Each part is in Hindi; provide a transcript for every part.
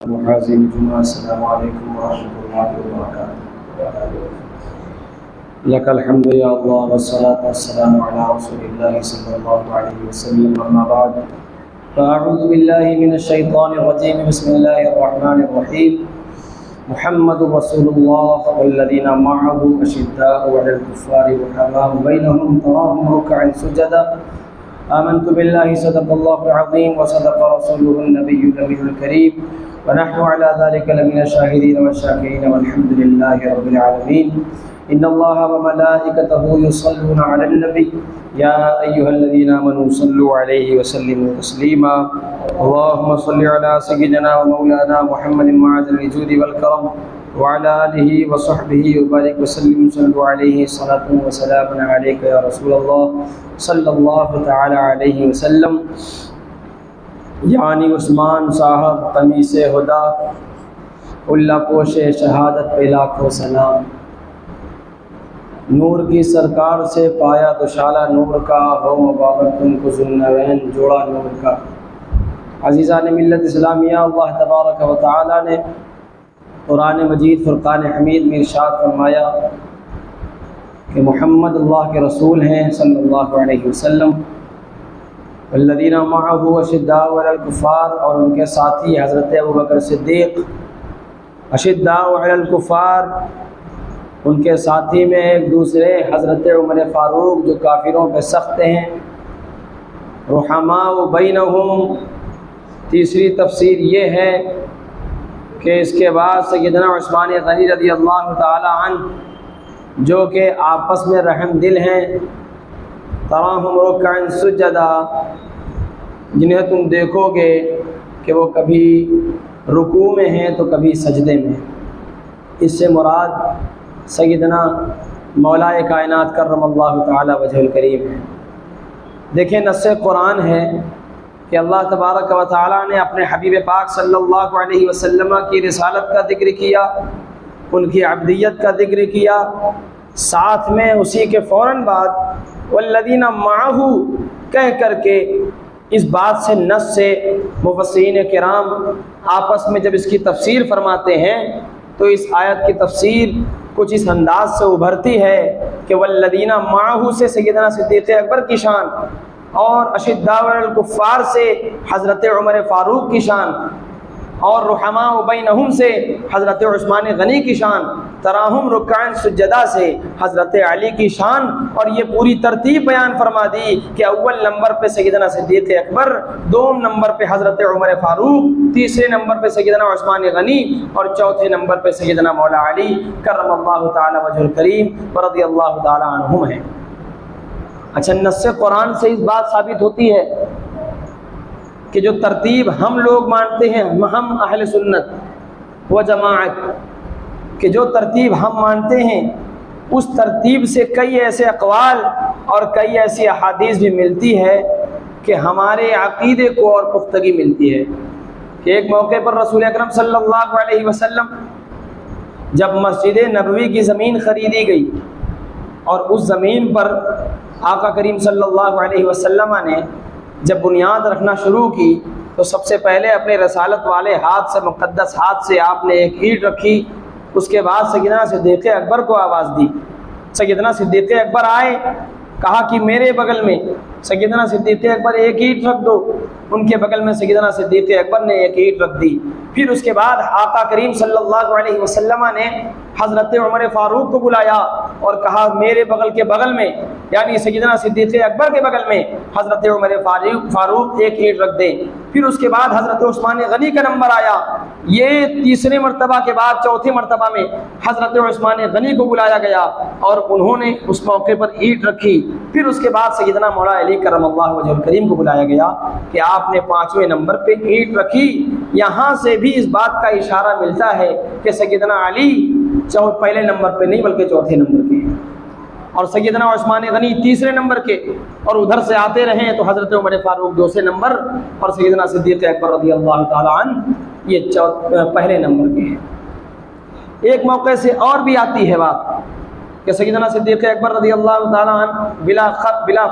मुआज़िन जुमा अस्सलामु अलैकुम वरहमतुल्लाहि वबरकातुहू। लकल हम्दु या अल्लाह वस्सलातु वस्सलामु अला रसूलिल्लाहि सल्लल्लाहु अलैहि वसल्लम, अम्मा बाद फ़अऊज़ु बिल्लाहि मिनश शैतानिर रजीम, बिस्मिल्लाहिर रहमानिर रहीम। मुहम्मदुर रसूलुल्लाह वल्लज़ीना मअहु अशिद्दाउ अलल कुफ़्फ़ारि रुहमाउ बैनहुम तराहुम रुकअन सुजदा आमन्तु बिल्लाहि सदक़ल्लाहुल अज़ीम व सदक़ रसूलुहुन नबियुल अमीनुल करीम व नहनु अला ज़ालिका लमिन शाहिदीन व शाकिरीन वल्हम्दुलिल्लाहि रब्बिल आलमीन। इन्नल्लाहा व मलाइकतहु युसल्लूना अलन नबी या अय्युहल्लज़ीना आमनू सल्लु अलैहि व सल्लिमू तस्लीमा। अल्लाहुम्मा सल्लि अला सय्यिदिना व मौलाना मुहम्मदिन मअज़ल जुदी वल करम व अला आलिहि व सहबिहि व बारिक व सल्लिम। सल्लु अलैहि सलातु व सलामुन अलैका या रसूलल्लाह सल्लल्लाहु तआला अलैहि वसल्लम। यानी उस्मान साहब तमीसे हुदा उल्ला पोशे शहादत पे लाखों सलाम। नूर की सरकार से पाया दुशाला नूर का, हो मुबारक तुमको ज़ुन्नरैन जोड़ा नूर का। अज़ीज़ान मिल्लत इस्लामिया, अल्लाह तबारक व तआला ने कुरान मजीद फ़ुरक़ान हमीद में इरशाद फरमाया कि मोहम्मद अल्लाह के रसूल हैं सल्लल्लाहु अलैहि वसल्लम। वल्लज़ीना मअहु अशिद्दाउ अलल कुफ़्फ़ार, और उनके साथी हज़रत अबू बकर सिद्दीक़। अशिद्दाउ अलल कुफ़्फ़ार, उनके साथी में एक दूसरे हज़रत उमर फ़ारूक जो काफिरों पे सख्त हैं। रुहमाउ बैनहुम, तीसरी तफसीर ये है कि इसके बाद सय्यदना उस्मान गनी रज़ी अल्लाह तआला अन्हु जो कि आपस में रहम दिल हैं। तराहुम रुकअन सुजदा, जिन्हें तुम देखोगे कि वो कभी रुकू में हैं तो कभी सजदे में। इससे मुराद सय्यदना मौलाए कायनात करमल्लाहु तआला वजहुल करीम है। देखिए, नस्से कुरान है कि अल्लाह तबारक व तआला ने अपने हबीब पाक सल्लल्लाहु अलैहि वसल्लम की रिसालत का जिक्र किया, उनकी अब्दियत का जिक्र किया, साथ में उसी के फ़ौरन बाद वल्लज़ीना मअहु कह करके इस बात से नस से मुफ़स्सिरीन किराम आपस में जब इसकी तफसीर फरमाते हैं तो इस आयत की तफसीर कुछ इस अंदाज से उभरती है कि वल्लज़ीना मअहु से सय्यदना सिद्दीक़ अकबर की शान और अशिद्दाउ अलल कुफ़्फ़ार से हज़रत उमर फ़ारूक की शान और रुहमाउ बैनहुम से हज़रत उस्मान गनी की शान, तराहुम रुकअन सुजदा से हज़रत अली की शान। और ये पूरी तरतीब बयान फरमा दी कि अव्वल नंबर पे सय्यदना सिद्दीक़ अकबर, दूसरे नंबर पे हज़रत उमर फ़ारूक, तीसरे नंबर पे सय्यदना उस्मान गनी और चौथे नंबर पे सय्यदना मौला अली करमल्लाहु तआला वजहुल करीम व रज़ियल्लाहु तआला अन्हुम हैं। अच्छा, नस्से कुरान से इस बात साबित होती है कि जो तरतीब हम लोग मानते हैं, हम अहले सुन्नत व जमाअत कि जो तरतीब हम मानते हैं उस तरतीब से कई ऐसे अक़वाल और कई ऐसी अहादीस भी मिलती है कि हमारे अक़ीदे को और पुख्तगी मिलती है। कि एक मौके पर रसूल अकरम सल्लल्लाहु अलैहि वसल्लम जब मस्जिद नबवी की ज़मीन ख़रीदी गई और उस ज़मीन पर आका करीम सल्लल्लाहु अलैहि वसल्लम ने जब बुनियाद रखना शुरू की तो सबसे पहले अपने रसालत वाले हाथ से, मुक़द्दस हाथ से आपने एक ईंट रखी। उसके बाद सय्यदना सिद्दीक़ अकबर को आवाज़ दी। सय्यदना सिद्दीक़ अकबर आए, कहा कि मेरे बगल में सय्यदना सिद्दीक़ अकबर एक ईंट रख दो। उनके बगल में सय्यदना सिद्दीक़ अकबर ने एक ईंट रख दी। फिर उसके बाद आका करीम सल्लल्लाहु अलैहि वसल्लम ने हज़रत उमर फ़ारूक को बुलाया और कहा मेरे बगल के बगल में, यानी सय्यदना सिद्दीक़ अकबर के बगल में हज़रत उमर फ़ारूक एक ईंट रख दें। फिर उसके बाद हज़रत उस्मान गनी का नंबर आया। ये तीसरे मरतबा के बाद चौथे मरतबा में हज़रत उस्मान गनी को बुलाया गया और उन्होंने उस मौके पर ईंट रखी। फिर उसके बाद सय्यदना मौला अली करमल्लाहु वजहुल करीम को बुलाया गया कि आपने पाँचवें नंबर पे ईंट रखी। यहाँ से भी इस बात का इशारा मिलता है कि सय्यदना अली पहले नंबर पे नहीं बल्कि चौथे नंबर के, और सय्यदना उस्मान गनी तीसरे नंबर के, और उधर से आते रहे तो हज़रत उमर फ़ारूक दूसरे नंबर और सय्यदना सिद्दीक़ अकबर रज़ियल्लाहु तआला अन्हु ये पहले नंबर के हैं। एक मौके से और भी आती है बात कि सय्यदना सिद्दीक़ अकबर रज़ियल्लाहु तआला अन्हु बिला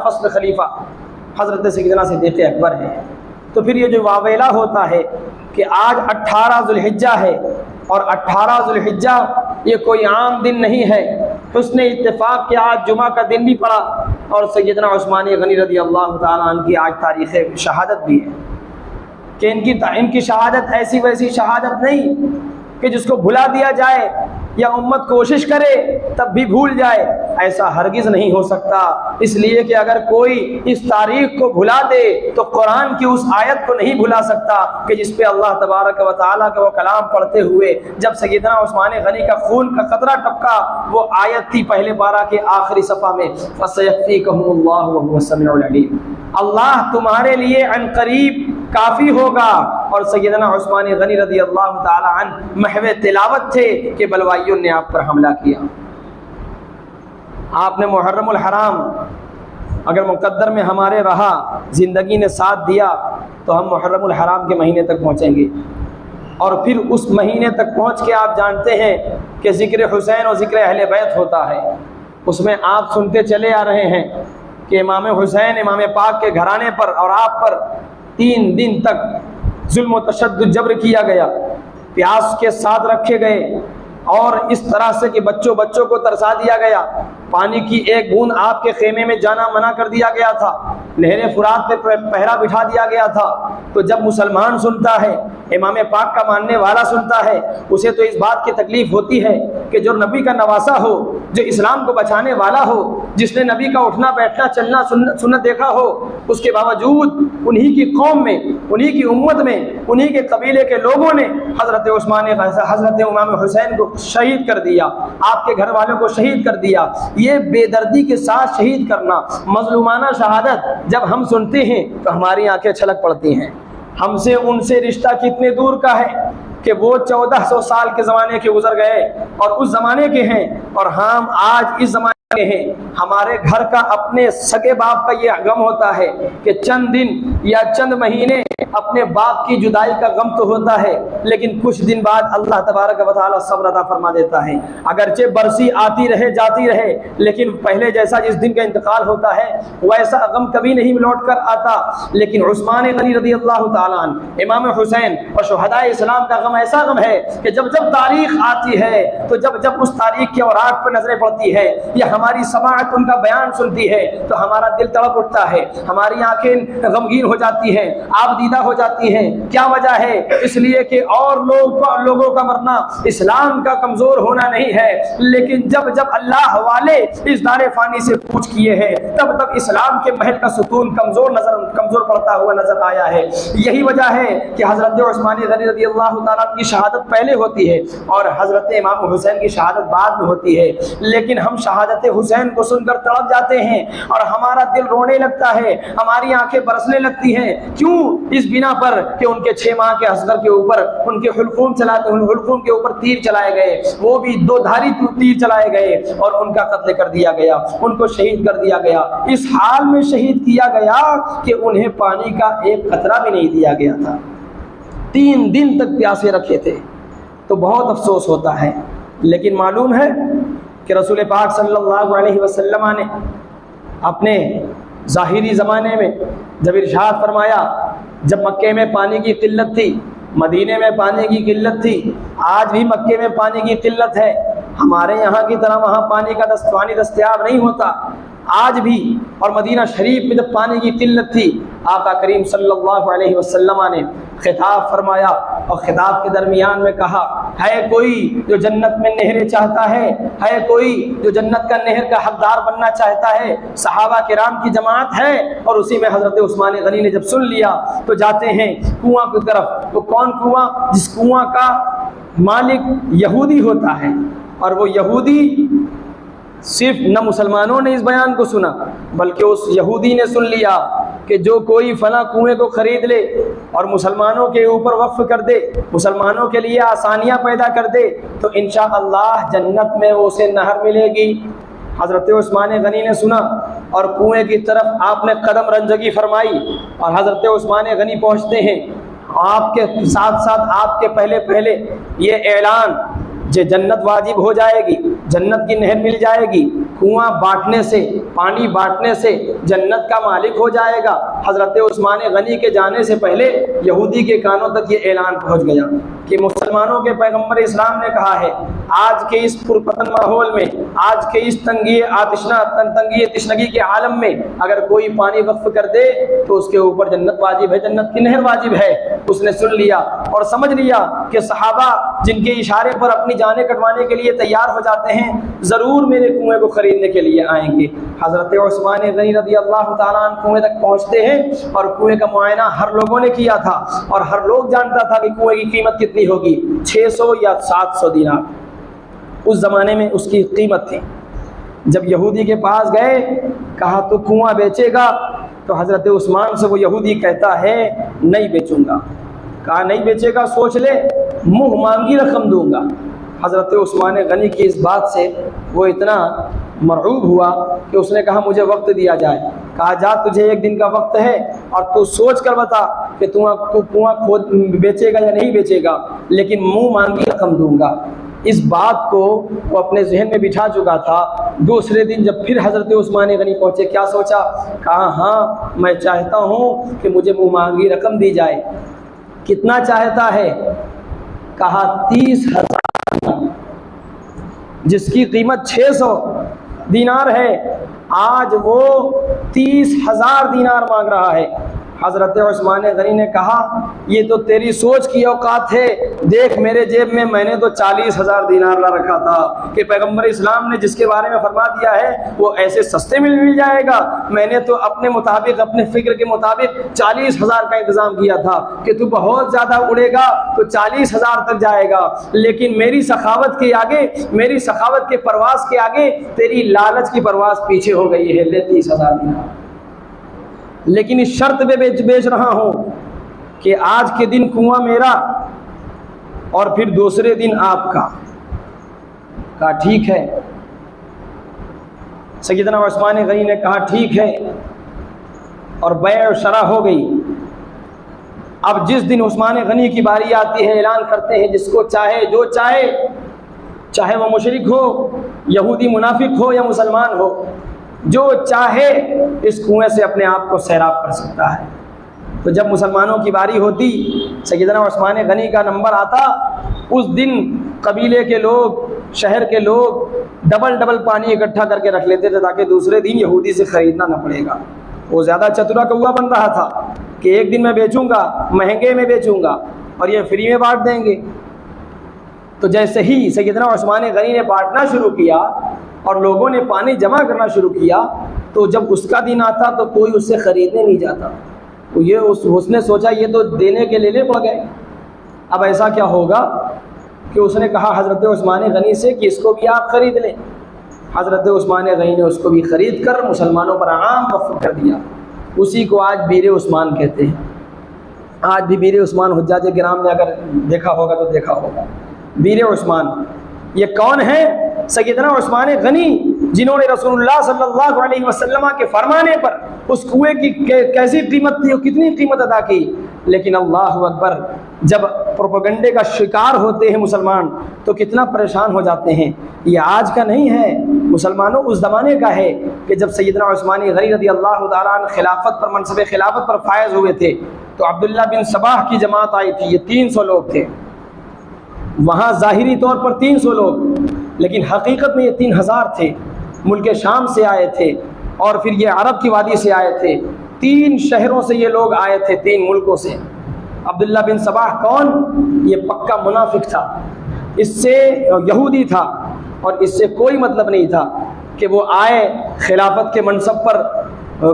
फ़स्ल खलीफा हज़रत सय्यदना सिद्दीक़ अकबर हैं। तो फिर ये जो वावेला होता है कि आज 18 ज़ुल्हिज्जा है और 18 ज़ुल्हिज्जा ये कोई आम दिन नहीं है। हुस्न इत्तेफाक के आज जुमा का दिन भी पड़ा और सैयदना उस्मान गनी रज़ी अल्लाह ताला अन्हु की आज तारीख़ शहादत भी है कि इनकी शहादत ऐसी वैसी शहादत नहीं कि जिसको भुला दिया जाए या उम्मत कोशिश करे तब भी भूल जाए, ऐसा हरगिज़ नहीं हो सकता। इसलिए कि अगर कोई इस तारीख को भुला दे तो कुरान की उस आयत को नहीं भुला सकता कि जिस पे अल्लाह तबारक व तआला का वो कलाम पढ़ते हुए जब सैयदना उस्मान गनी का खून का कतरा टपका, वो आयत थी पहले पारा के आखिरी सफ़ा में, फसयक्फ़ीकुमुल्लाहु व हुवस समीउल अलीम, अल्लाह तुम्हारे लिए अनकरीब काफ़ी होगा। और सैयदना उस्मान गनी रज़ी अल्लाह ताला अन्हु महवे तिलावत थे कि बलवाइयों ने आप पर हमला किया। आपने मुहर्रमुल हराम अगर मुकद्दर में हमारे रहा, ज़िंदगी ने साथ दिया तो हम मुहर्रमुल हराम के महीने तक पहुँचेंगे और फिर उस महीने तक पहुँच के आप जानते हैं कि ज़िक्र हुसैन और ज़िक्र अहले बैत होता है। उसमें आप सुनते चले आ रहे हैं कि इमाम हुसैन इमाम पाक के घराने पर और आप पर 3 दिन तक जुल्म तशद्दुद जबर किया गया, प्यास के साथ रखे गए और इस तरह से कि बच्चों को तरसा दिया गया, पानी की एक बूंद आपके खेमे में जाना मना कर दिया गया था, नहरे फुरात पे पहरा बिठा दिया गया था। तो जब मुसलमान सुनता है, इमाम पाक का मानने वाला सुनता है, उसे तो इस बात की तकलीफ होती है कि जो नबी का नवासा हो, जो इस्लाम को बचाने वाला हो, जिसने नबी का उठना बैठना चलना सुन्नत देखा हो, उसके बावजूद उन्हीं की कौम में, उन्हीं की उम्मत में, उन्हीं के कबीले के लोगों ने हज़रत इमाम हुसैन को शहीद कर दिया, आपके घर वालों को शहीद कर दिया। ये बेदर्दी के साथ शहीद करना, मजलूमाना शहादत जब हम सुनते हैं तो हमारी आंखें छलक पड़ती हैं। हमसे उनसे रिश्ता कितने दूर का है कि वो 1400 साल के ज़माने के गुजर गए और उस ज़माने के हैं और हम आज इस ज़माने के हैं। हमारे घर का अपने सगे बाप का ये गम होता है कि चंद दिन या चंद महीने अपने बाप की जुदाई का गम तो होता है, लेकिन कुछ दिन बाद अल्लाह तबारक व तआला सब्र अता फरमा देता है। अगरचे बरसी आती रहे जाती रहे, लेकिन पहले जैसा जिस दिन का इंतकाल होता है वैसा गम कभी नहीं लौट कर आता। लेकिन उस्मान गनी रज़ी अल्लाह तआला अन्हु, इमाम हुसैन और शुहदाए इस्लाम का गम ऐसा गम है कि जब जब तारीख आती है तो जब जब उस तारीख की औराक पर नजरें पड़ती है या हमारी समाअत उनका बयान सुनती है तो हमारा दिल तड़प उठता है, हमारी आंखें गमगीन हो जाती हैं, आबदीदा हो जाती हैं। क्या वजह है? इसलिए कि और लोगों का मरना इस्लाम का कमजोर होना नहीं है, लेकिन जब जब अल्लाह वाले इस दारे फानी से पूछ किए हैं तब तब इस्लाम के महल का सुकून कमजोर पड़ता हुआ नजर आया है। यही वजह है कि हजरत उस्मान गनी रज़ी अल्लाह ताला की शहादत पहले होती है और हजरत इमाम हुसैन की शहादत बाद में होती है। लेकिन हम शहादत हुसैन को सुनकर तड़प जाते हैं और हमारा दिल रोने लगता है, हमारी आंखें बरसने लगती हैं। क्यों? इस बिना पर कि उनके 6 माह के असगर के ऊपर उनके हुल्कूम के ऊपर तीर चलाए गए, वो भी 2 धारी तीर चलाए गए और उनका कत्ल कर दिया गया, उनको शहीद कर दिया गया। इस हाल में शहीद किया गया कि उन्हें पानी का एक कतरा भी नहीं दिया गया था, 3 दिन तक प्यासे रखे थे। तो बहुत अफसोस होता है। लेकिन मालूम है कि रसूल पाक सल्लल्लाहु अलैहि वसल्लम ने अपने ज़ाहिरी ज़माने में जब इरशाद फरमाया, जब मक्के में पानी की किल्लत थी, मदीने में पानी की किल्लत थी, आज भी मक्के में पानी की किल्लत है, हमारे यहाँ की तरह वहाँ पानी दस्तयाब नहीं होता आज भी। और मदीना शरीफ में जब पानी की किल्लत थी, आका करीम सल्लल्लाहु अलैहि वसल्लम ने खिताब फरमाया और खिताब के दरमियान में कहा, है कोई जो जन्नत में नहरें चाहता है कोई जो जन्नत का नहर का हकदार बनना चाहता है? सहाबा किराम की जमात है। और उसी में हजरत उस्मान गनी ने जब सुन लिया तो जाते हैं कुआं की तरफ। तो कौन कुआं? जिस कुआं का मालिक यहूदी होता है। और वो यहूदी सिर्फ न मुसलमानों ने इस बयान को सुना बल्कि उस यहूदी ने सुन लिया कि जो कोई फला कुएं को खरीद ले और मुसलमानों के ऊपर वक्फ कर दे, मुसलमानों के लिए आसानियां पैदा कर दे, तो इंशाअल्लाह जन्नत में उसे नहर मिलेगी। हज़रत उस्मान गनी ने सुना और कुएं की तरफ आपने कदम रंजगी फरमाई और हज़रत उस्मान गनी पहुँचते हैं। आपके साथ साथ आपके पहले ये ऐलान जे जन्नत वाजिब हो जाएगी, जन्नत की नहर मिल जाएगी। कुआं बांटने से, पानी बांटने से जन्नत का मालिक हो जाएगा। हज़रत उस्मान गनी के जाने से पहले यहूदी के कानों तक ये ऐलान पहुंच गया कि मुसलमानों के पैगंबर इस्लाम ने कहा है, आज के इस पुरपतन माहौल में, आज के इस तंगी तशनगी के आलम में अगर कोई पानी वक्फ कर दे तो उसके ऊपर जन्नत वाजिब है, जन्नत की नहर वाजिब है। उसने सुन लिया और समझ लिया कि सहाबा जिनके इशारे पर अपनी जानें कटवाने के लिए तैयार हो जाते हैं, ज़रूर मेरे कुएं को खरीदने के लिए आएंगे। हज़रत उस्मान गनी रज़ी अल्लाह ताला अन्हु कुएं तक पहुँचते हैं और कुएं का मुआयना हर लोगों ने किया था और हर लोग जानता था कि कुएं की कीमत कितनी होगी, 600 या 700 दीनार उस ज़माने में उसकी कीमत थी। जब यहूदी के पास गए, कहा तो कुआं बेचेगा? तो हज़रत उस्मान से वो यहूदी कहता है नहीं बेचूंगा। कहा नहीं बेचेगा, सोच ले, मुँह मांगी रकम दूंगा। हज़रत उस्मान गनी की इस बात से वो इतना मरऊब हुआ कि उसने कहा मुझे वक्त दिया जाए। कहा जा, तुझे एक दिन का वक्त है और तू सोच कर बता कि तू कुआं खोद बेचेगा या नहीं बेचेगा, लेकिन मुँह मांगी रकम दूंगा। इस बात को वो अपने जहन में बिठा चुका था। दूसरे दिन जब फिर हज़रत उस्मान गनी पहुँचे, क्या सोचा? कहा हाँ, मैं चाहता हूँ कि मुझे मुँह मांगी रकम दी जाए। कितना चाहता है? कहा 30,000, जिसकी कीमत 600 दीनार है, आज वो 30,000 दीनार मांग रहा है। हज़रत उस्मान गनी ने कहा ये तो तेरी सोच की औकात है, देख मेरे जेब में मैंने तो 40,000 दीनार ला रखा था कि पैगंबर इस्लाम ने जिसके बारे में फरमा दिया है वो ऐसे सस्ते में मिल जाएगा। मैंने तो अपने मुताबिक, अपने फिक्र के मुताबिक 40,000 का इंतज़ाम किया था कि तू बहुत ज़्यादा उड़ेगा तो 40,000 तक जाएगा, लेकिन मेरी सखावत के आगे, मेरी सखावत के परवास के आगे तेरी लालच की परवास पीछे हो गई है, ले 30,000 दीनार। लेकिन इस शर्त पे बेच रहा हूं कि आज के दिन कुआं मेरा और फिर दूसरे दिन आपका। कहा ठीक है। सैयदना उस्मान गनी ने कहा ठीक है और बैअ शरा हो गई। अब जिस दिन उस्मान गनी की बारी आती है, ऐलान करते हैं जिसको चाहे जो चाहे, चाहे वो मुशरिक हो, यहूदी मुनाफिक हो या मुसलमान हो, जो चाहे इस कुएं से अपने आप को सैराब कर सकता है। तो जब मुसलमानों की बारी होती, सैयदना उस्मान गनी का नंबर आता, उस दिन कबीले के लोग, शहर के लोग डबल पानी इकट्ठा करके रख लेते थे ताकि दूसरे दिन यहूदी से ख़रीदना न पड़ेगा। वो ज़्यादा चतुरा कौआ बन रहा था कि एक दिन मैं बेचूंगा, महंगे में बेचूंगा और ये फ्री में बांट देंगे। तो जैसे ही सैयदना उस्मान गनी ने बांटना शुरू किया और लोगों ने पानी जमा करना शुरू किया, तो जब उसका दिन आता तो कोई उससे ख़रीदने नहीं जाता। तो ये उसने सोचा ये तो देने के लेने पड़ गए। अब ऐसा क्या होगा कि उसने कहा हज़रत उस्मान गनी से कि इसको भी आप ख़रीद लें। हज़रत उस्मान गनी ने उसको भी ख़रीद कर मुसलमानों पर आम वक़्फ़ कर दिया। उसी को आज बीर उस्मान कहते हैं। आज भी बीर उस्मान हुज्जाज किराम ने अगर देखा होगा तो देखा होगा। बीर उस्मान ये कौन है? सैयदना उस्मान गनी, जिन्होंने रसूलुल्लाह सल्लल्लाहु अलैहि वसल्लम के फरमाने पर उस कुएं की कैसी कीमत थी और कितनी कीमत अदा की। लेकिन अल्लाह अकबर, जब प्रोपेगेंडे का शिकार होते हैं मुसलमान तो कितना परेशान हो जाते हैं। ये आज का नहीं है, मुसलमानों उस ज़माने का है कि जब सैयदना उस्मान गनी रज़ी अल्लाह ताला अन्हु खिलाफत पर, मनसब खिलाफत पर फायज हुए थे, तो अब्दुल्ला बिन सबाह की जमात आई थी। ये 300 लोग थे। वहाँ ज़ाहिरी तौर पर 300 लोग, लेकिन हकीकत में ये 3000 थे। मुल्क शाम से आए थे और फिर ये अरब की वादी से आए थे। 3 शहरों से ये लोग आए थे, 3 मुल्कों से। अब्दुल्ला बिन सबाह कौन? ये पक्का मुनाफिक था, इससे यहूदी था और इससे कोई मतलब नहीं था कि वो आए खिलाफत के मनसब पर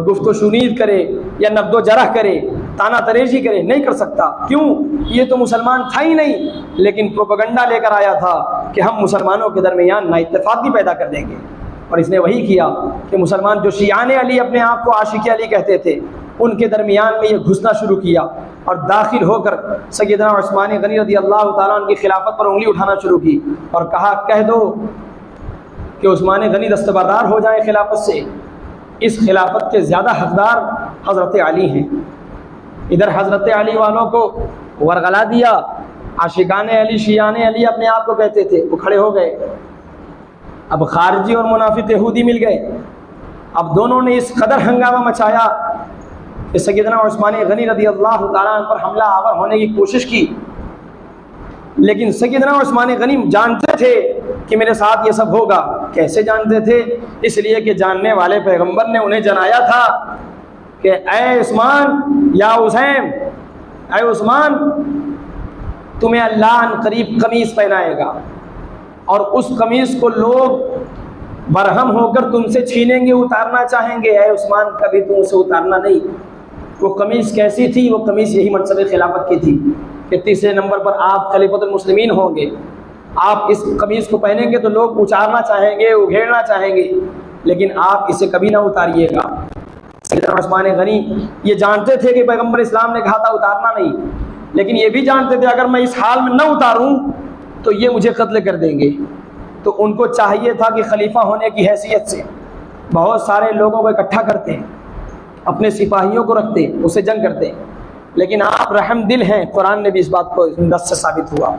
गुफ्तो शुनीद करे या नब्दो जरह करे, ताना तरेजी करे, नहीं कर सकता। क्यों? ये तो मुसलमान था ही नहीं, लेकिन प्रोपेगेंडा लेकर आया था कि हम मुसलमानों के दरमियान नाइत्तेफाकी पैदा कर देंगे। और इसने वही किया कि मुसलमान जो शियाने अली अपने आप को आशिक अली कहते थे, उनके दरमियान में ये घुसना शुरू किया और दाखिल होकर सैयदना उस्मान गनी रज़ी अल्लाह ताला अन्हु की खिलाफत पर उंगली उठाना शुरू की और कहा कह दो कि उस्मान गनी दस्तबरदार हो जाए खिलाफत से। इस खिलाफत के ज़्यादा हकदार हज़रत अली हैं। इधर हज़रत अली वालों को वरगला दिया, आशिकाने अली, शियाने अली अपने आप को कहते थे, वो खड़े हो गए। अब खारजी और मुनाफिक यहूदी मिल गए। अब दोनों ने इस कदर हंगामा मचाया कि सैयदना उस्मान गनी रज़ी अल्लाह तआला अन्हु पर हमला आवर होने की कोशिश की, लेकिन सैयदना उस्मान गनी जानते थे कि मेरे साथ ये सब होगा। कैसे जानते थे? इसलिए कि जानने वाले पैगंबर ने उन्हें जनाया था कि ऐ उस्मान या हुसैन, ऐ उस्मान, तुम्हें अल्लाह करीब कमीज़ पहनाएगा और उस कमीज़ को लोग बरहम होकर तुमसे छीनेंगे, उतारना चाहेंगे। ऐ उस्मान, कभी तुम उसे उतारना नहीं। वो कमीज़ कैसी थी? वो कमीज़ यही मनसब खिलाफत की थी कि तीसरे नंबर पर आप खलीफतुल मुस्लिमीन होंगे। आप इस कमीज़ को पहनेंगे तो लोग उचारना चाहेंगे, उघेड़ना चाहेंगे, लेकिन आप इसे कभी ना उतारिएगा। सैयदना उस्मान गनी ये जानते थे कि पैगंबर इस्लाम ने कहा था उतारना नहीं, लेकिन ये भी जानते थे अगर मैं इस हाल में न उतारूं तो ये मुझे कत्ल कर देंगे। तो उनको चाहिए था कि खलीफा होने की हैसियत से बहुत सारे लोगों को इकट्ठा करते, अपने सिपाहियों को रखते, उससे जंग करते। लेकिन आप रहम दिल हैं, कुरान ने भी इस बात को नस से साबित हुआ।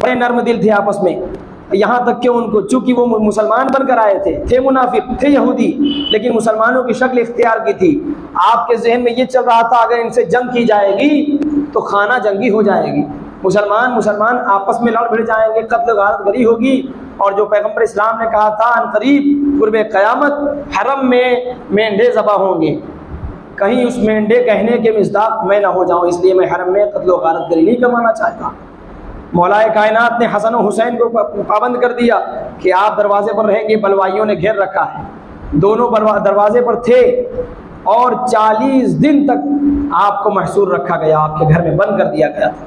बड़े नर्म दिल थे आपस में, यहाँ तक कि उनको, चूँकि वो मुसलमान बनकर आए थे मुनाफिक, थे यहूदी, लेकिन मुसलमानों की शक्ल इख्तियार की थी। आपके जहन में ये चल रहा था अगर इनसे जंग की जाएगी तो खाना जंगी हो जाएगी, मुसलमान आपस में लड़ भिड़ जाएंगे, कत्ल गारत गरी होगी। और जो पैगंबर इस्लाम ने कहा था अनकरीब कुर्बे क़यामत हरम में मेंढे ज़बा होंगे, कहीं उस मेंढे कहने के मिज़दाक मैं ना हो जाऊं, इसलिए मैं हरम में कत्ल गारत गरी नहीं करवाना चाहता। मौलाए कायनात ने हसन और हुसैन को पाबंद कर दिया कि आप दरवाजे पर रहेंगे, बलवाइयों ने घेर रखा है। दोनों दरवाजे पर थे और 40 दिन तक आपको महसूर रखा गया, आपके घर में बंद कर दिया गया था।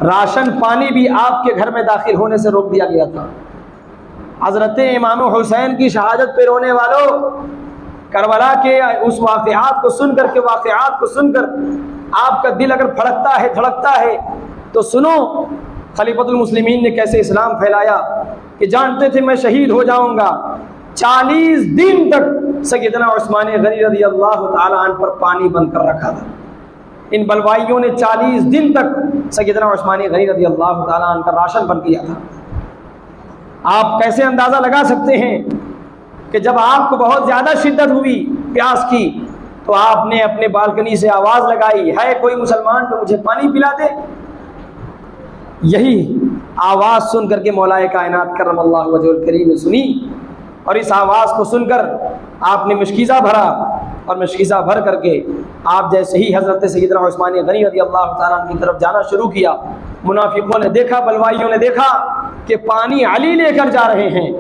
राशन पानी भी आपके घर में दाखिल होने से रोक दिया गया था। हज़रत इमाम हुसैन की शहादत पे रोने वालों, करबला के उस वाक़यात को सुनकर आपका दिल अगर फड़कता है, धड़कता है, तो सुनो खलीफतुल मुस्लिमीन ने कैसे इस्लाम फैलाया कि जानते थे मैं शहीद हो जाऊंगा। 40 दिन तक सैयदना उस्मान गनी रज़ी अल्लाह तआला अन्हु पर पानी बंद कर रखा था। इन बलवाइयों ने 40 दिन तक सैयदना उस्मान गनी रज़ी अल्लाह तआला अन्हु का राशन बंद किया था। आप कैसे अंदाज़ा लगा सकते हैं कि जब आपको बहुत ज़्यादा शिद्दत हुई प्यास की तो आपने अपने बालकनी से आवाज़ लगाई, है कोई मुसलमान तो मुझे पानी पिला दे। यही आवाज़ सुन करके मौलाए कायनात करमल्लाहु वजहुल करीम ने सुनी, और इस आवाज़ को सुनकर आपने मशकीज़ा भरा, और मशकीज़ा भर करके आप जैसे ही हज़रत सैयदना उस्मान गनी रज़ी अल्लाह तआला अन्हु की तरफ जाना शुरू किया, मुनाफिकों ने देखा, बलवाइयों ने देखा कि पानी अली लेकर जा रहे हैं।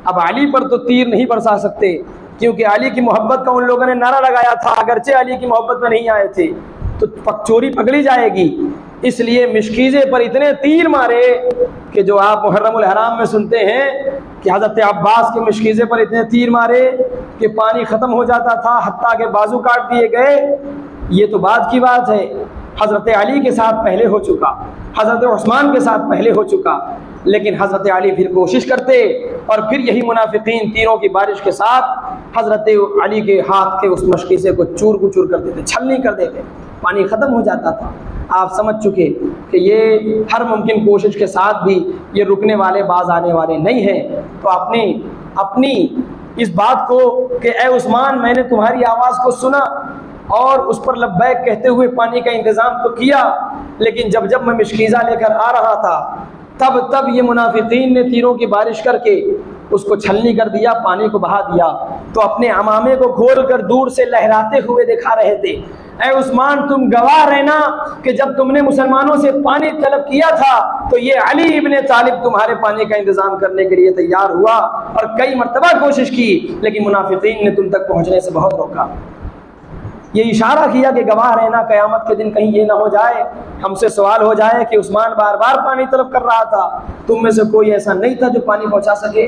अब अली पर तो तीर नहीं बरसा सकते, क्योंकि अली की मोहब्बत का उन लोगों ने नारा लगाया था, अगरचे अली की मोहब्बत में नहीं आए थे तो चोरी पकड़ी जाएगी। इसलिए मशकीज़े पर इतने तीर मारे कि जो आप मुहर्रमुल हराम में सुनते हैं कि हज़रत अब्बास के मशकीज़े पर इतने तीर मारे कि पानी ख़त्म हो जाता था, हत्ता के बाजू काट दिए गए। ये तो बाद की बात है, हज़रत अली के साथ पहले हो चुका, हज़रत उस्मान के साथ पहले हो चुका। लेकिन हज़रत अली फिर कोशिश करते और फिर यही मुनाफिकीन तीरों की बारिश के साथ हज़रत अली के हाथ के उस मशकीज़े को चूर कुचूर कर देते, छलनी कर देते, पानी ख़त्म हो जाता था। आप समझ चुके कि ये हर मुमकिन कोशिश के साथ भी ये रुकने वाले, बाज आने वाले नहीं हैं। तो अपनी इस बात को कि ए उस्मान, मैंने तुम्हारी आवाज़ को सुना और उस पर लब्बैक कहते हुए पानी का इंतज़ाम तो किया, लेकिन जब मैं मशकीज़ा लेकर आ रहा था तब ये मुनाफिकीन ने तीरों की बारिश करके उसको छलनी कर दिया, पानी को बहा दिया। तो अपने अमामे को खोल कर दूर से लहराते हुए दिखा रहे थे, ऐ उस्मान, तुम गवाह रहना कि जब तुमने मुसलमानों से पानी तलब किया था तो ये अली इब्ने तालिब तुम्हारे पानी का इंतजाम करने के लिए तैयार हुआ और कई मर्तबा कोशिश की, लेकिन मुनाफिकीन ने तुम तक पहुंचने से बहुत रोका। ये इशारा किया कि गवाह रहना, क़यामत के दिन कहीं ये ना हो जाए, हमसे सवाल हो जाए कि उस्मान बार बार पानी तलब कर रहा था, तुम में से कोई ऐसा नहीं था जो पानी पहुंचा सके।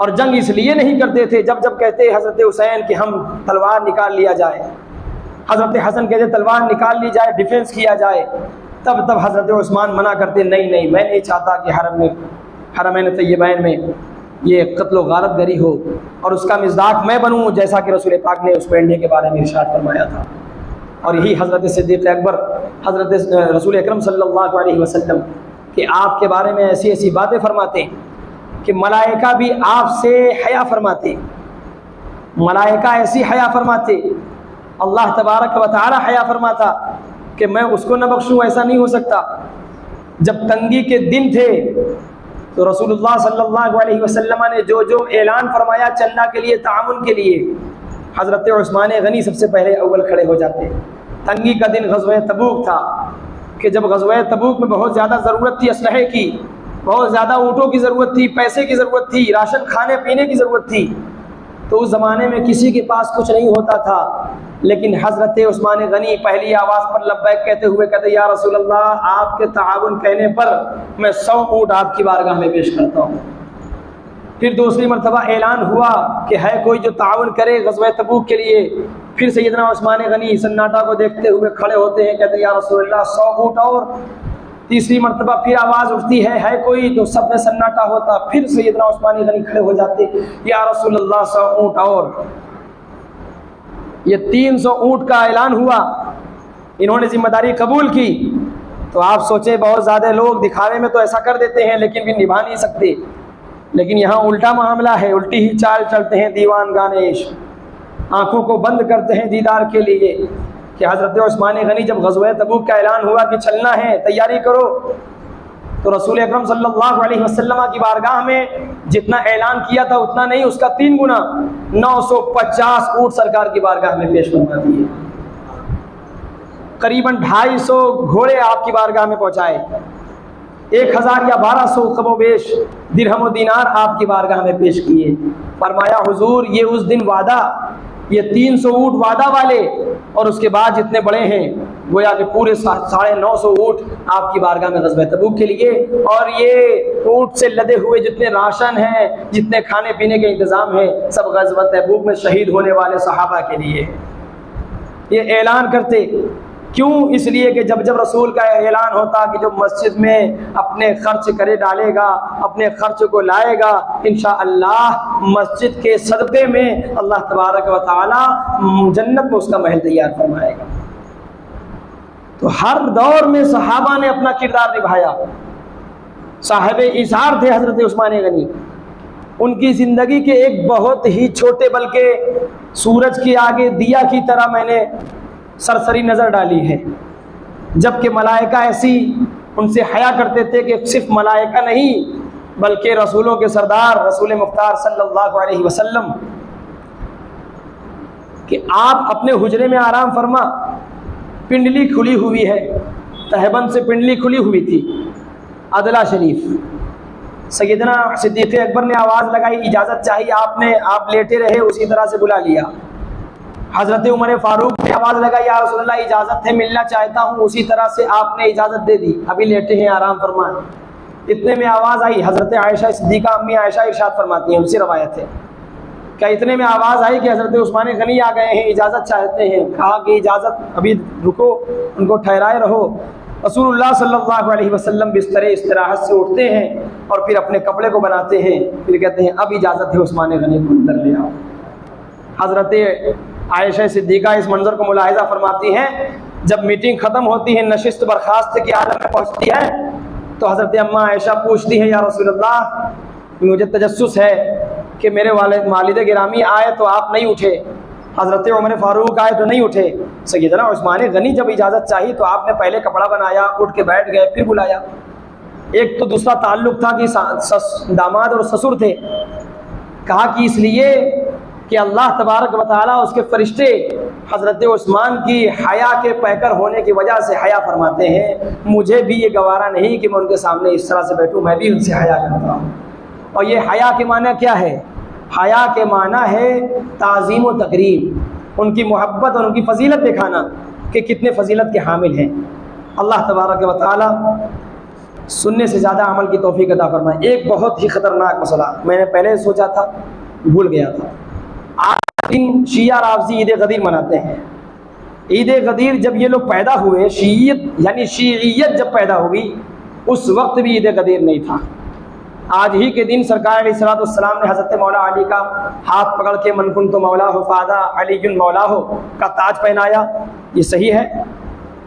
और जंग इसलिए नहीं करते थे, जब कहते हज़रत हुसैन कि हम तलवार निकाल लिया जाए, हज़रत हसन कहते तलवार निकाल ली जाए, डिफेंस किया जाए, तब हज़रत उस्मान मना करते, नहीं, मैं नहीं चाहता कि हरमैन तय्यबैन में ये कत्ल गारत गरी हो और उसका मिज़दाक मैं बनूँ, जैसा कि रसूल पाक ने उस पेंडे के बारे में इरशाद फरमाया था। और यही हज़रत सिद्दीक़ अकबर, हज़रत रसूल अकरम सल्लल्लाहु अलैहि वसल्लम कि आपके बारे में ऐसी बातें फरमाते कि मलाइका भी आपसे हया फरमाते, मलाइका ऐसी हया फरमाते, अल्लाह तबारक व तआला हया फरमाता कि मैं उसको न बख्शूँ, ऐसा नहीं हो सकता। जब तंगी के दिन थे तो रसूलुल्लाह सल्लल्लाहु अलैहि वसल्लम ने जो जो ऐलान फरमाया चंदा के लिए, तामुन के लिए, हज़रत उस्मान गनी सबसे पहले अव्वल खड़े हो जाते। तंगी का दिन ग़ज़वा तबूक था कि जब ग़ज़वा तबूक में बहुत ज़्यादा ज़रूरत थी असलहे की, बहुत ज़्यादा ऊँटों की ज़रूरत थी, पैसे की ज़रूरत थी, राशन खाने पीने की ज़रूरत थी। तो उस ज़माने में किसी के पास कुछ नहीं होता था, लेकिन हज़रत उस्मान गनी पहली आवाज़ पर लब्बैक कहते हुए कहते, या रसूल अल्लाह, आपके ताउन कहने पर मैं 100 ऊँट आपकी बारगाह में पेश करता हूँ। फिर दूसरी मरतबा ऐलान हुआ कि है कोई जो ताउन करे ग़ज़वा तबूक के लिए। फिर सैयदना उस्मान गनी सन्नाटा को देखते हुए खड़े होते हैं, कहते, या रसूल अल्लाह 100 ऊँट और। तीसरी मरतबा फिर आवाज़ उठती है कोई, तो सब में सन्नाटा होता। फिर सैयदना उस्मान गनी खड़े हो जाते, या रसूल अल्लाह 100 ऊँट और। ये 300 ऊँट का ऐलान हुआ, इन्होंने जिम्मेदारी कबूल की। तो आप सोचे बहुत ज़्यादा लोग दिखावे में तो ऐसा कर देते हैं लेकिन भी निभा नहीं सकते, लेकिन यहाँ उल्टा मामला है, उल्टी ही चाल चलते हैं दीवान गानेश, आंखों को बंद करते हैं दीदार के लिए। कि हज़रत उस्मान गनी जब ग़ज़वा तबूक का ऐलान हुआ कि चलना है, तैयारी करो, तो रसूल अकरम सल्लल्लाहु अलैहि वसल्लम की बारगाह में जितना ऐलान किया था उतना नहीं, उसका 3 गुना 950 ऊँट सरकार की बारगाह में पेश फरमा दिए। करीबन 250 घोड़े आपकी बारगाह में पहुँचाए, 1000 या 1200 कमोबेश दिरहम और दीनार आपकी बारगाह में पेश किए। फरमाया हुजूर, ये उस दिन वादा, ये 300 ऊँट वादा वाले, और उसके बाद जितने बड़े हैं गोया कि पूरे 950 ऊँट आपकी बारगाह में ग़ज़वा तबूक के लिए। और ये ऊँट से लदे हुए जितने राशन हैं, जितने खाने पीने के इंतज़ाम हैं, सब ग़ज़वा तबूक में शहीद होने वाले सहाबा के लिए। ये ऐलान करते क्यों? इसलिए कि जब जब रसूल का ऐलान होता कि जो मस्जिद में अपने खर्च करे डालेगा, अपने खर्च को लाएगा, इंशाअल्लाह मस्जिद के सदक़े में अल्लाह तबारक व तआला जन्नत में उसका महल तैयार फरमाएगा। तो हर दौर में सहाबा ने अपना किरदार निभाया। साहिबे इज़हार थे हज़रत उस्मान गनी, उनकी ज़िंदगी के एक बहुत ही छोटे, बल्कि सूरज के आगे दिया की तरह मैंने सरसरी नज़र डाली है। जबकि मलाइका ऐसी उनसे हया करते थे कि सिर्फ मलाइका नहीं बल्कि रसूलों के सरदार रसूल मुख्तार सल्लल्लाहु अलैहि वसल्लम कि आप अपने हुजरे में आराम फरमा, पिंडली खुली हुई है, तहबंद से पिंडली खुली हुई थी, अदला शरीफ। सैयदना सिद्दीक़ अकबर ने आवाज़ लगाई, इजाज़त चाहिए, आप लेटे रहे, उसी तरह से बुला लिया। हज़रत उमर फ़ारूक ने आवाज़ लगाई, या रसूलल्लाह इजाज़त है, मिलना चाहता हूँ, उसी तरह से आपने इजाज़त दे दी, अभी लेटे हैं, आराम फरमाएं। इतने में आवाज़ आई, हज़रत आयशा सिद्दीक़ा अम्मी आयशा इरशाद फरमाती हैं, उनसे रवायत है, क्या इतने में आवाज़ आई कि हज़रत उस्मान गनी आ गए हैं, इजाज़त चाहते हैं। कहा कि इजाज़त, अभी रुको, उनको ठहराए रहो। रसूलुल्लाह सल्लल्लाहु अलैहि वसल्लम बिस्तर इस्तराहत से उठते हैं और फिर अपने कपड़े को बनाते हैं, फिर कहते हैं अब इजाज़त है उस्मान गनी को अंदर ले आओ। हज़रत आयशा सिद्दीक़ा इस मंजर को मुलाहिज़ा फरमाती हैं, जब मीटिंग ख़त्म होती है, नशिस्त बर्खास्त की हालत में पहुँचती है, तो हज़रत अम्मा आयशा पूछती हैं, या रसूलल्लाह मुझे तजस्सुस है कि मेरे वालिद गिरामी आए तो आप नहीं उठे, हज़रत उमर फ़ारूक आए तो नहीं उठे, सैयदना उस्मान गनी जब इजाज़त चाहिए तो आपने पहले कपड़ा बनाया, उठ के बैठ गए, फिर बुलाया। एक तो दूसरा ताल्लुक़ था कि दामाद और ससुर थे। कहा कि इसलिए कि अल्लाह तबारक व तआला उसके फरिश्ते हज़रत उस्मान की हया के पैकर होने की वजह से हया फरमाते हैं। मुझे भी ये गवारा नहीं कि मैं उनके सामने इस तरह से बैठूँ, मैं भी उनसे हया करता हूँ। और ये हया के माना क्या है? हया के माना है ताज़ीम व तकरीम, उनकी मोहब्बत और उनकी फ़जीलत दिखाना कि कितने फ़जीलत के हामिल हैं। अल्लाह तबारक व तआला सुनने से ज़्यादा अमल की तौफीक अता फरमाए। एक बहुत ही ख़तरनाक मसला मैंने पहले सोचा था, भूल गया था। आज दिन शिया रावज़ी ईद गदीर मनाते हैं। ईद गदीर जब ये लोग पैदा हुए, शीयत यानी शीइयत जब पैदा हुई, उस वक्त भी ईद गदीर नहीं था। आज ही के दिन सरकार अलैहिस्सलाम ने हज़रत मौला अली का हाथ पकड़ के मन कुन्तु मौला हो फ़ादा अलीयुन मौला हो का ताज पहनाया। ये सही है,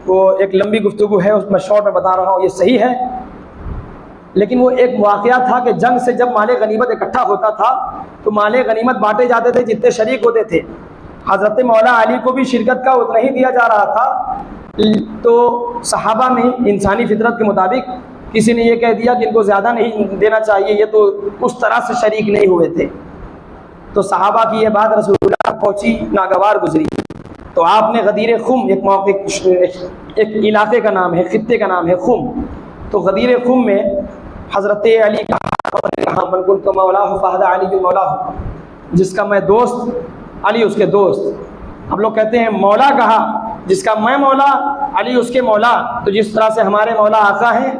वो एक लंबी गुफ्तगू है, उसमें शॉर्ट में बता रहा हूँ, ये सही है। लेकिन वो एक वाक़या था कि जंग से जब माले गनीमत इकट्ठा होता था तो माले गनीमत बांटे जाते थे, जितने शरीक होते थे। हज़रत मौला अली को भी शिरकत का उतना ही दिया जा रहा था। तो सहाबा में इंसानी फितरत के मुताबिक किसी ने ये कह दिया कि इनको ज़्यादा नहीं देना चाहिए, ये तो उस तरह से शरीक नहीं हुए थे। तो सहाबा की ये बात रसूलुल्लाह पहुँची, नागवार गुजरी। तो आपने गदीर खुम, एक इलाके का नाम है, खित्ते का नाम है खुम। तो गदीर खुम में हज़रत अली कहा मनकुन तो मौला हो फ़हदा अली जो मौला हो, जिसका मैं दोस्त अली उसके दोस्त। अब लोग कहते हैं मौला कहा, जिसका मैं मौला अली उसके मौला। तो जिस तरह से हमारे मौला आका हैं,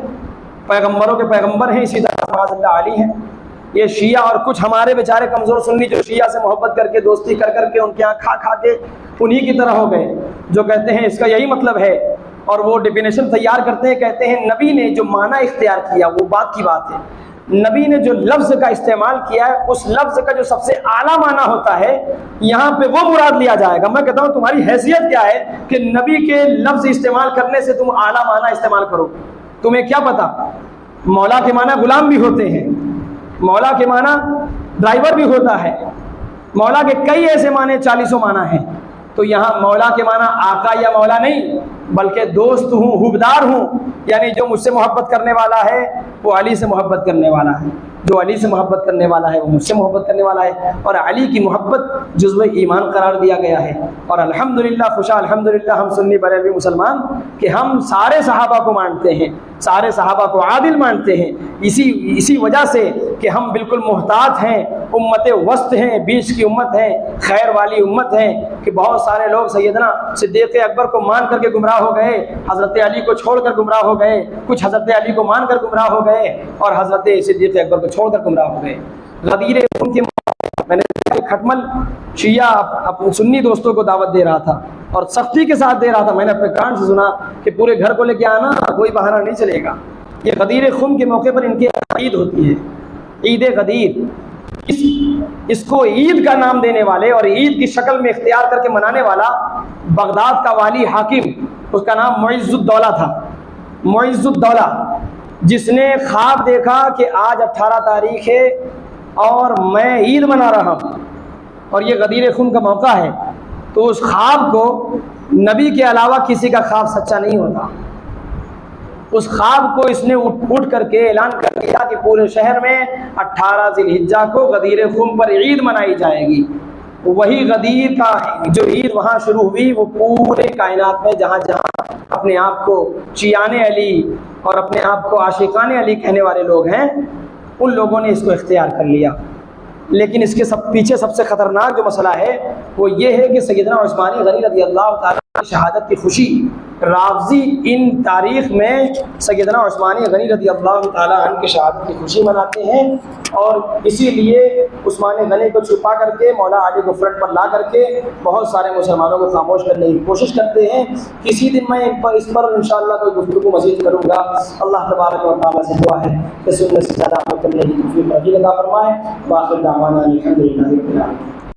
पैगम्बरों के पैगम्बर हैं, इसी तरह अली हैं। ये शिया और कुछ हमारे बेचारे कमज़ोर सुन्नी जो शिया से मोहब्बत करके दोस्ती कर करके उनके यहाँ खा खा के उन्हीं की तरह हो गए, जो कहते हैं इसका यही मतलब है। और वो डेफिनेशन तैयार करते हैं, कहते हैं नबी ने जो माना इख्तियार किया वो बात की बात है। नबी ने जो लफ्ज़ का इस्तेमाल किया है, उस लफ्ज़ का जो सबसे आला माना होता है, यहाँ पे वो मुराद लिया जाएगा। मैं कहता हूँ तुम्हारी हैसियत क्या है कि नबी के लफ्ज़ इस्तेमाल करने से तुम आला माना इस्तेमाल करो? तुम्हें क्या पता, मौला के माना गुलाम भी होते हैं, मौला के माना ड्राइवर भी होता है, मौला के कई ऐसे माने 40 माना है। तो यहाँ मौला के माना आका या मौला नहीं, बल्कि दोस्त हूँ, हुबदार हूँ। यानी जो मुझसे मोहब्बत करने वाला है वो अली से मोहब्बत करने वाला है, जो अली से मोहब्बत करने वाला है वो मुझसे मोहब्बत करने वाला है। और अली की मोहब्बत जुज़्व ईमान करार दिया गया है। और अल्हम्दुलिल्लाह, खुशा अल्हम्दुलिल्लाह हम सुन्नी बरेलवी मुसलमान कि हम सारे सहाबा को मानते हैं, सारे सहाबा को आदिल मानते हैं। इसी वजह से कि हम बिल्कुल मुहतात हैं, उम्मत वस्त हैं, बीच की उम्मत है, खैर वाली उम्मत है। कि बहुत सारे लोग सैयदना सिद्दीक़ अकबर को मान करके गुमराह हो गए, हज़रत अली को छोड़कर गुमराह हो गए, कुछ हज़रत अली को मान कर गुमराह हो गए और हज़रत सिद्दीक़ अकबर को छोड़कर गुमराह हो गए। गदीर उनके मैंने खटमल शिया अपने सुन्नी दोस्तों को दावत दे रहा था और सख्ती के साथ दे रहा था। मैंने अपने कान से सुना कि पूरे घर को लेके आना, कोई बहाना नहीं चलेगा। ये गदीर खुम के मौके पर इनकी ईद होती है, ईद गदीर। इसको ईद का नाम देने वाले और ईद की शक्ल में इख्तियार करके मनाने वाला बगदाद का वाली हाकिम, उसका नाम मुइज़्ज़ुद्दौला था। मुइज़्ज़ुद्दौला, जिसने ख्वाब देखा कि आज 18 तारीख है और मैं ईद मना रहा हूँ और ये गदीर खुम का मौका है, तो उस ख्वाब को नबी के अलावा किसी का ख्वाब सच्चा नहीं होता। उस ख्वाब को इसने उठ करके ऐलान कर दिया कि पूरे शहर में 18 ज़िलहिज्जा को गदीर खुम पर ईद मनाई जाएगी। वही गदीर का जो ईद वहाँ शुरू हुई, वो पूरे कायनात में जहाँ जहाँ अपने आप को चियाने अली और अपने आप को आशिकाने अली कहने वाले लोग हैं, उन लोगों ने इसको इख्तियार कर लिया। लेकिन इसके पीछे सबसे ख़तरनाक जो मसला है वो ये है कि सैयदना उस्मानी गनी रज़ियल्लाहु ताला की शहादत की खुशी रावज़ी इन तारीख़ में सैयदना उस्मानी गनी रज़ियल्लाहु ताला अन्हु की शहादत की खुशी मनाते हैं। और इसीलिए उस्मानी गनी को छुपा करके मौला अली को फ्रंट पर ला करके बहुत सारे मुसलमानों को खामोश करने की कोशिश करते हैं। किसी दिन मैं इस पर इंशाअल्लाह कोई गुफ्तगू मज़ीद करूँगा। अल्लाह तबारक व तआला से दुआ है कि सुनने से ज़्यादा अमल करने की तौफ़ीक़ अता फरमाए। वाखिर दावाना अल्हम्दुलिल्लाहि रब्बिल आलमीन।